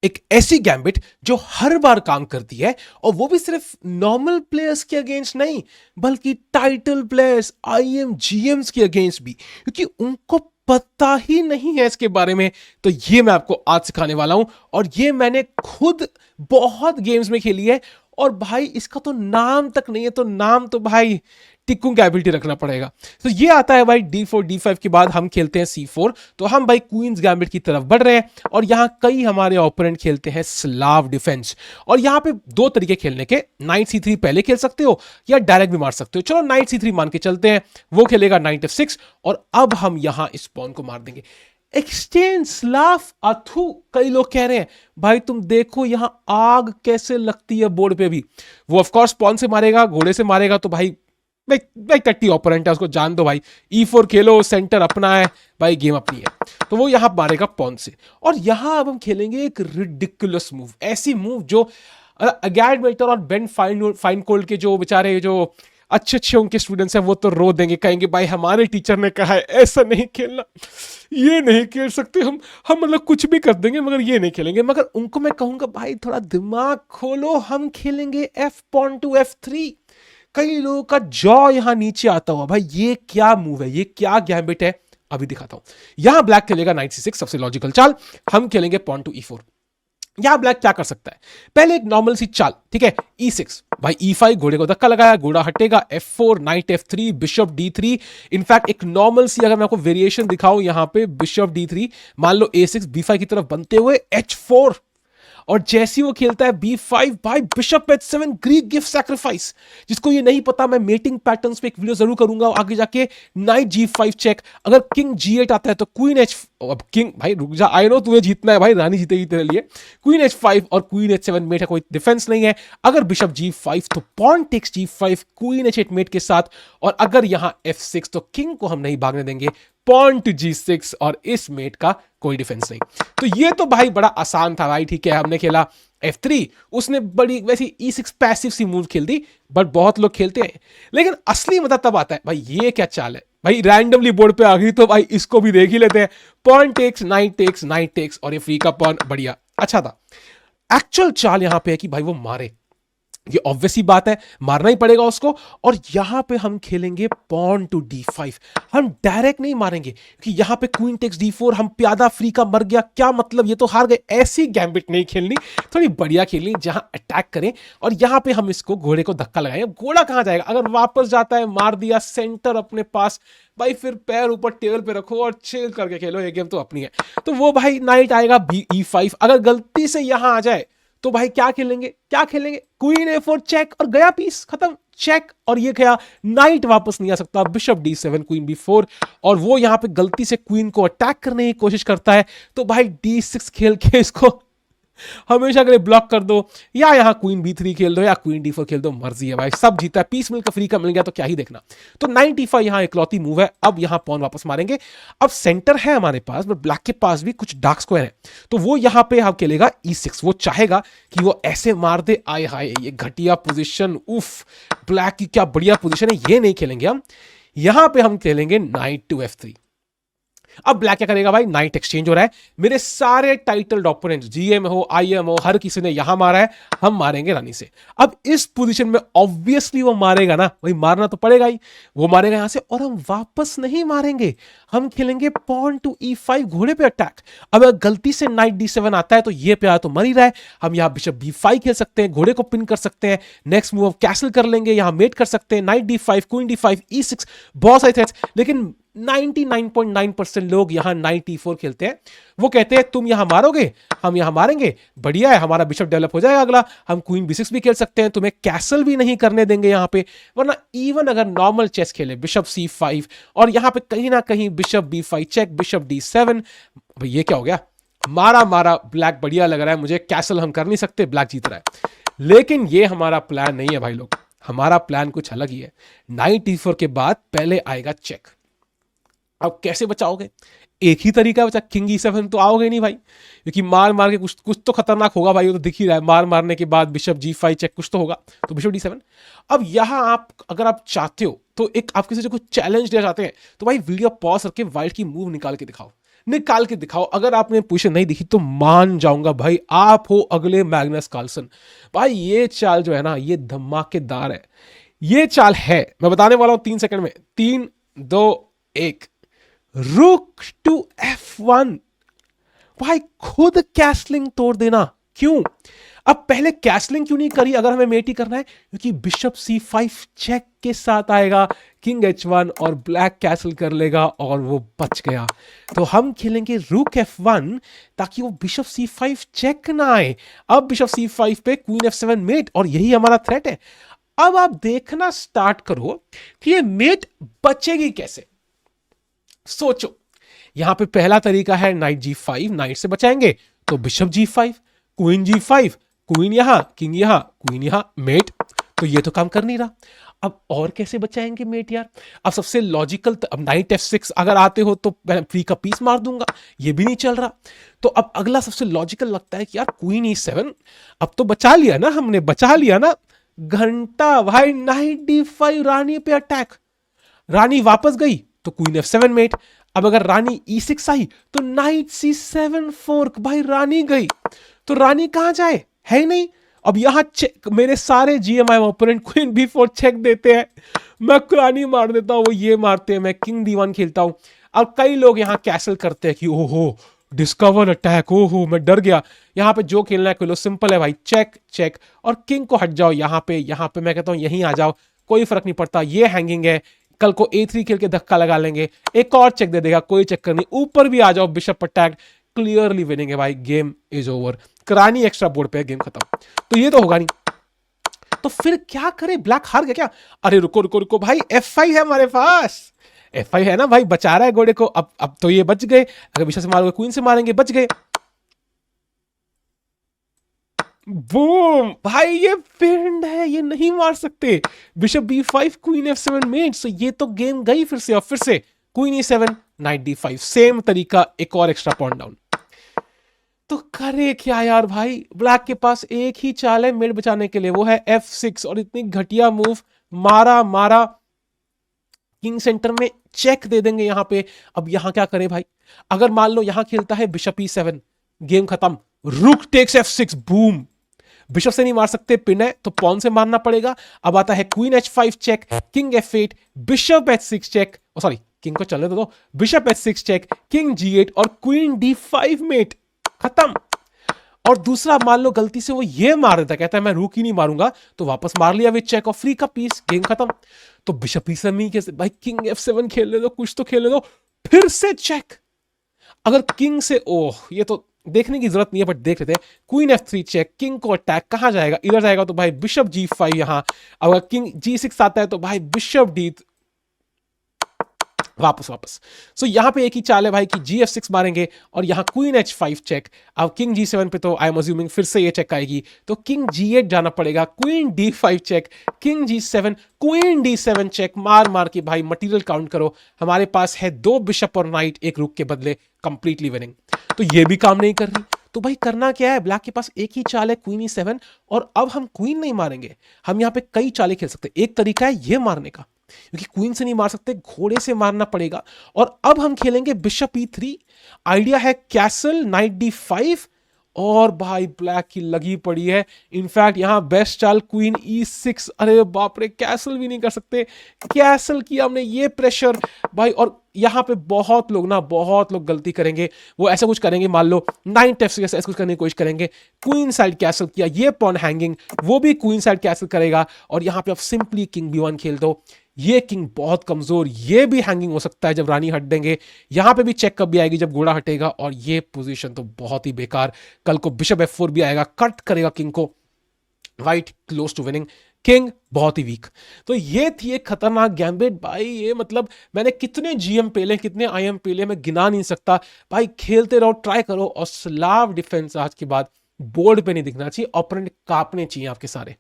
एक ऐसी गैम्बिट जो हर बार काम करती है, और वो भी सिर्फ नॉर्मल प्लेयर्स के अगेंस्ट नहीं, बल्कि टाइटल प्लेयर्स, आईएम जीएम्स के अगेंस्ट भी, क्योंकि उनको पता ही नहीं है इसके बारे में। तो ये मैं आपको आज सिखाने वाला हूं, और ये मैंने खुद बहुत गेम्स में खेली है। और भाई इसका तो नाम तक नहीं है, तो नाम तो भाई टिक्कू की एबिलिटी रखना पड़ेगा। तो ये आता है भाई D4 D5 के बाद हम खेलते हैं C4। तो हम भाई क्वींस गैम्बिट की तरफ बढ़ रहे हैं, और यहां कई हमारे ओपोनेंट खेलते हैं स्लाव डिफेंस। और यहां पे दो तरीके खेलने के, नाइट C3 पहले खेल सकते हो या डायरेक्ट भी मार सकते हो। चलो नाइट C3 मान के चलते हैं, वो खेलेगा नाइट F6, और अब हम यहां इस पॉन को मार देंगे। एक्सचेंज स्लाफ अथू, कई लोग कह रहे हैं भाई तुम देखो यहां आग कैसे लगती है बोर्ड पे भी। वो ऑफकोर्स पॉन से मारेगा, घोड़े से मारेगा, तो भाई भाई टट्टी ओपोनेंट है, उसको जान दो भाई। E4 खेलो, सेंटर अपना है भाई, गेम अपनी है। तो वो यहां मारेगा पॉन से, और यहां अब हम खेलेंगे एक रिडिकुलस मूव, ऐसी मूव जो अगैडमेटर और बेन फाइनकोल्ड के जो बेचारे जो अच्छे अच्छे उनके स्टूडेंट्स हैं वो तो रो देंगे, कहेंगे भाई हमारे टीचर ने कहा है ऐसा नहीं खेलना, ये नहीं खेल सकते हम मतलब कुछ भी कर देंगे मगर ये नहीं खेलेंगे। मगर उनको मैं कहूंगा भाई थोड़ा दिमाग खोलो, हम खेलेंगे F pawn to F3। कई लोगों का जॉ यहां नीचे आता हुआ, भाई ये क्या मूव है, ये क्या गैम्बिट है, अभी दिखाता हूं। यहां ब्लैक खेलेगा नाइट C6, सबसे लॉजिकल चाल। हम खेलेंगे पॉन टू E4। यहां ब्लैक क्या कर सकता है, पहले एक नॉर्मल सी चाल, ठीक है, E6, भाई E5, घोड़े को धक्का लगाया, घोड़ा हटेगा, F4, night F3, bishop D3। In fact एक नॉर्मल सी अगर मैं आपको वेरिएशन दिखाऊं, यहां पे बिशप D3, मान लो A6 B5 की तरफ बनते हुए H4, और जैसे वो खेलता है B5, भाई bishop H7, Greek gift sacrifice. जिसको ये नहीं पता, मैं मेटिंग पैटर्न्स पे एक वीडियो जरूर करूंगा आगे जाके। नाइट G5 चेक, अगर किंग G8 आता है तो क्वीन H, अब किंग भाई रुक जा, आई नो तुम्हें जीतना है भाई, रानी जीतेगी तेरे लिए। क्वीन H5 और क्वीन H7 मेट है, कोई डिफेंस नहीं है। अगर बिशप G5 तो pawn takes G5, queen H8 met के साथ, और अगर यहां F6 तो किंग को हम नहीं भागने देंगे, पॉन टू G6, और इस मेट का कोई डिफेंस नहीं। तो ये तो भाई बड़ा आसान था भाई, ठीक है। हमने खेला F3, उसने बड़ी वैसी E6 पैसिव सी मूव खेल दी, बट बहुत लोग खेलते हैं। लेकिन असली मजा तब आता है भाई, ये क्या चाल है भाई, रैंडमली बोर्ड पे आ गई तो भाई इसको भी देख ही लेते हैं। Pawn takes, knight takes, knight takes, और ये फ्री का पॉन, बढ़िया अच्छा था। एक्चुअल चाल यहां पे है कि भाई वो मारे, ये ऑब्वियस ही बात है, मारना ही पड़ेगा उसको। और यहां पे हम खेलेंगे पॉन टू D5। हम डायरेक्ट नहीं मारेंगे, क्योंकि यहां पे क्वीन टेक्स D4, हम प्यादा फ्री का मर गया, क्या मतलब, ये तो हार गए। ऐसी गैम्बिट नहीं खेलनी, थोड़ी बढ़िया खेलनी जहां अटैक करें। और यहां पे हम इसको घोड़े को धक्का लगाएंगे। घोड़ा कहां जाएगा, अगर वापस जाता है, मार दिया, सेंटर अपने पास, भाई फिर पैर ऊपर टेबल पे रखो और चिल करके खेलो, ये गेम तो अपनी है। तो वो भाई नाइट आएगा E5, अगर गलती से यहां आ जाए तो भाई क्या खेलेंगे, क्या खेलेंगे, क्वीन A4 चेक, और गया पीस खत्म, चेक। और ये गया, नाइट वापस नहीं आ सकता, बिशप D7, क्वीन B4, और वो यहां पे गलती से क्वीन को अटैक करने की कोशिश करता है, तो भाई D6 खेल के इसको हमेशा के लिए ब्लॉक कर दो, या यहां क्वीन B3 खेल दो, या क्वीन D4 खेल दो, मर्जी है भाई, सब जीता है। पीस मिल का फ्री का मिल गया तो क्या ही देखना। तो 95 यहां इकलौती मूव है। अब यहां पॉन वापस मारेंगे। अब सेंटर है हमारे पास, बट ब्लैक के पास भी कुछ डार्क स्क्वायर है, तो वो यहां पे हम खेलेगा E6। वो चाहेगा कि वो ऐसे मार दे, आए हाय ये घटिया पोजिशन, उफ, ब्लैक की क्या बढ़िया पोजिशन है, ये नहीं खेलेंगे हम। यहां पे हम खेलेंगे नाइट टू F3। अब ब्लैक क्या करेगा भाई, नाइट एक्सचेंज हो रहा है, मेरे सारे टाइटल ओपोनेंट्स, जीएम हो, आईएम हो, हर किसी ने यहां मारा है, हम मारेंगे रानी से। अब इस पोजीशन में ऑब्वियसली वो मारेगा ना, वही मारना तो पड़ेगा ही, वो मारेगा यहां से, और हम वापस नहीं मारेंगे, हम खेलेंगे पॉन टू E5, घोड़े पे अटैक। अब अगर गलती से नाइट D7 आता है तो ये पे आया तो मर ही रहा है, हम यहां बिशप B5 खेल सकते हैं, घोड़े को पिन कर सकते हैं, नेक्स्ट मूव कैसल कर लेंगे, यहां मेट कर सकते हैं, night D5, queen D5, E6, बहुत सारे थ्रेट्स। लेकिन 99.9% लोग यहां नाइट E4 खेलते हैं। वो कहते हैं तुम यहां मारोगे, हम यहां मारेंगे, बढ़िया है, हमारा बिशप डेवलप हो जाएगा अगला, हम क्वीन B6 भी खेल सकते हैं, तुम्हें कैसल भी नहीं करने देंगे यहां पे। वरना इवन अगर नॉर्मल चेस खेले, बिशप C5, और यहां पे कहीं ना कहीं bishop B5 check, bishop D7, भाई ये क्या हो गया, मारा मारा, ब्लैक बढ़िया लग रहा है मुझे, कैसल हम कर नहीं सकते, ब्लैक जीत रहा है। लेकिन ये हमारा प्लान नहीं है भाई लोग, हमारा प्लान कुछ अलग ही है। नाइट E4 के बाद पहले आएगा चेक। अब कैसे बचाओगे, एक ही तरीका बचा, किंग E7 तो आओगे नहीं भाई, क्योंकि मार मार के कुछ कुछ तो खतरनाक होगा भाई, वो तो दिख ही रहा है, मार मारने के बाद बिशप G5 चेक कुछ तो होगा, तो बिशप D7। अब यहां आप अगर आप चाहते हो तो एक आपके से जो कुछ चैलेंज देना चाहते हैं, तो भाई वीडियो पॉज करके व्हाइट की मूव निकाल के दिखाओ। निकाल के दिखाओ। अगर आपने पोजीशन नहीं दिखी तो मान जाऊंगा भाई आप हो अगले मैग्नस कार्लसन। भाई ये चाल जो है ना ये धमाकेदार है। ये चाल है, मैं बताने वाला हूं 3 सेकंड में। 3, 2, 1। रुक टू F1। भाई खुद कैसलिंग तोड़ देना। क्यों? अब पहले कैसलिंग क्यों नहीं करी अगर हमें मेट ही करना है? क्योंकि बिशप C5 चेक के साथ आएगा, किंग H1 और ब्लैक कैसल कर लेगा और वो बच गया। तो हम खेलेंगे रूक F1 ताकि वो बिशप C5 चेक ना आए। अब बिशप C5 पे क्वीन F7 मेट, और यही हमारा थ्रेट है। अब आप देखना स्टार्ट करो कि ये मेट बचेगी कैसे। सोचो, यहां पे पहला तरीका है नाइट G5, नाइट से बचाएंगे तो bishop G5, queen G5, queen यहां, किंग यहां, क्वीन यहां, मेट। तो ये तो काम कर नहीं रहा। अब और कैसे बचाएंगे मेट यार? अब सबसे लॉजिकल, अब नाइट F6 अगर आते हो तो फ्री का पीस मार दूंगा, ये भी नहीं चल रहा। तो अब अगला सबसे लॉजिकल लगता है कि यार क्वीन E7, अब तो बचा लिया ना हमने, बचा लिया ना। घंटा भाई, नाइट D5 रानी पे अटैक, रानी वापस गई तो क्वीन F7 मेट। अब अगर रानी E6 आई तो नाइट C7 फोर्क, भाई रानी गई तो रानी कहां जाए, है ही नहीं। अब यहां चेक, मेरे सारे GMI opponent queen B4 check देते हैं, मैं रानी मार देता हूं, वो ये मारते हैं, मैं किंग D1 खेलता हूं। अब कई लोग यहां कैसल करते हैं कि ओहो डिस्कवर अटैक, ओहो मैं डर गया। यहां पे जो खेलना है खेलो, सिंपल है भाई, चेक चेक, और किंग को हट जाओ यहां पे मैं कहता हूं यहीं आ जाओ, कोई फर्क नहीं पड़ता। ये हैंगिंग है, कल को A3 खेल के धक्का लगा लेंगे, एक और चेक दे देगा, कोई चक्कर नहीं, ऊपर भी आ जाओ, बिशप अटैक, क्लियरली विनिंग है भाई, गेम इज ओवर। करानी एक्स्ट्रा बोर्ड पे, गेम खत्म। तो ये तो होगा नहीं, तो फिर क्या करे? ब्लैक हार गया क्या? अरे रुको रुको रुको भाई, F5 है हमारे पास, F5 है ना भाई, बचा रहा है घोड़े को। अब तो ये बच गए, अगर बिशप से मारोगे क्वीन से मारेंगे, बच गए। बूम भाई, ये पिंड है, ये नहीं मार सकते। Bishop B5, queen F7 met, सो ये तो गेम गई फिर से। और फिर से queen E7, night D5, same तरीका, एक और एक्स्ट्रा पॉइंट डाउन। तो करे क्या यार भाई, ब्लैक के पास एक ही चाल है मिड बचाने के लिए, वो है F6, और इतनी घटिया मूव मारा मारा, किंग सेंटर में चेक दे देंगे यहां पे। अब यहां क्या करे भाई? अगर मान लो यहां खेलता है बिशप E7, गेम खत्म, rook takes F6, boom. Bishop से नहीं मार सकते, पिन है, तो पॉन से मारना पड़ेगा। अब आता है queen H5 check, king F8, bishop H6 check, sorry king को चलने दो, bishop H6 check, king G8 और क्वीन D5 मेट, खत्म। और दूसरा मान लो गलती से वो ये मार देता, कहता है मैं रूक ही नहीं मारूंगा, तो वापस मार लिया विद चेक और फ्री का पीस, गेम खत्म। तो बिशप E7 कैसे भाई, किंग F7 खेलने दो, कुछ तो खेलने दो, फिर से चेक। अगर किंग से, ओह ये तो देखने की जरूरत नहीं है, बट देख लेते हैं। क्वीन F3 चेक, किंग को अटैक, कहां जाएगा? इधर जाएगा तो भाई बिशप G5 यहां। अगर किंग G6 आता है तो भाई बिशप D, वापस वापस। सो यहां पे एक ही चाल है भाई कि G F6 मारेंगे और यहां क्वीन H5 चेक। अब किंग G7 पे तो आई एम अज्यूमिंग फिर से ये चेक आएगी, तो किंग G8 जाना पड़ेगा, queen D5 check, king G7, queen D7 check, मार मार के भाई मटेरियल काउंट करो। हमारे पास है 2 बिशप और नाइट एक रुक के बदले, कंप्लीटली विनिंग। तो ये भी काम नहीं कर रही, तो भाई करना क्या है? ब्लैक के पास एक ही चाल है, क्वीन E7, और अब हम क्वीन नहीं मारेंगे, हम यहां पे कई चालें खेल सकते हैं। एक तरीका है ये मारने का, क्योंकि क्वीन से नहीं मार सकते, घोड़े से मारना पड़ेगा। और अब हम खेलेंगे बिशप E3, आइडिया है कैसल, नाइट D5, और भाई ब्लैक की लगी पड़ी है। इनफैक्ट यहां बेस्ट चाल क्वीन E6, अरे बाप रे, कैसल भी नहीं कर सकते, कैसल किया हमने, ये प्रेशर भाई। और यहां पे बहुत लोग गलती करेंगे, वो ऐसा कुछ करेंगे, मान लो नाइट F6 ऐसा कुछ करने की कोशिश करेंगे, क्वीन साइड कैसल किया, ये पॉन हैंगिंग, वो भी क्वीन साइड कैसल करेगा, और यहां पे आप सिंपली किंग B1 खेल दो। ये किंग बहुत कमजोर, ये भी हैंगिंग हो सकता है जब रानी हट देंगे। यहां पे भी चेक कब भी आएगी, जब घोड़ा हटेगा, और ये पोजीशन तो बहुत ही बेकार। कल को बिशप F4 भी आएगा, कट करेगा किंग को, white close to winning, king बहुत ही वीक। तो ये थी एक खतरनाक गैम्बिट भाई। ये मतलब मैंने कितने GM पेले, कितने IM पेले, मैं गिना नहीं सकता भाई। खेलते रहो, ट्राई करो, और स्लाव डिफेंस आज के बाद बोर्ड पे नहीं दिखना चाहिए, ओपोनेंट कांपने चाहिए आपके सारे।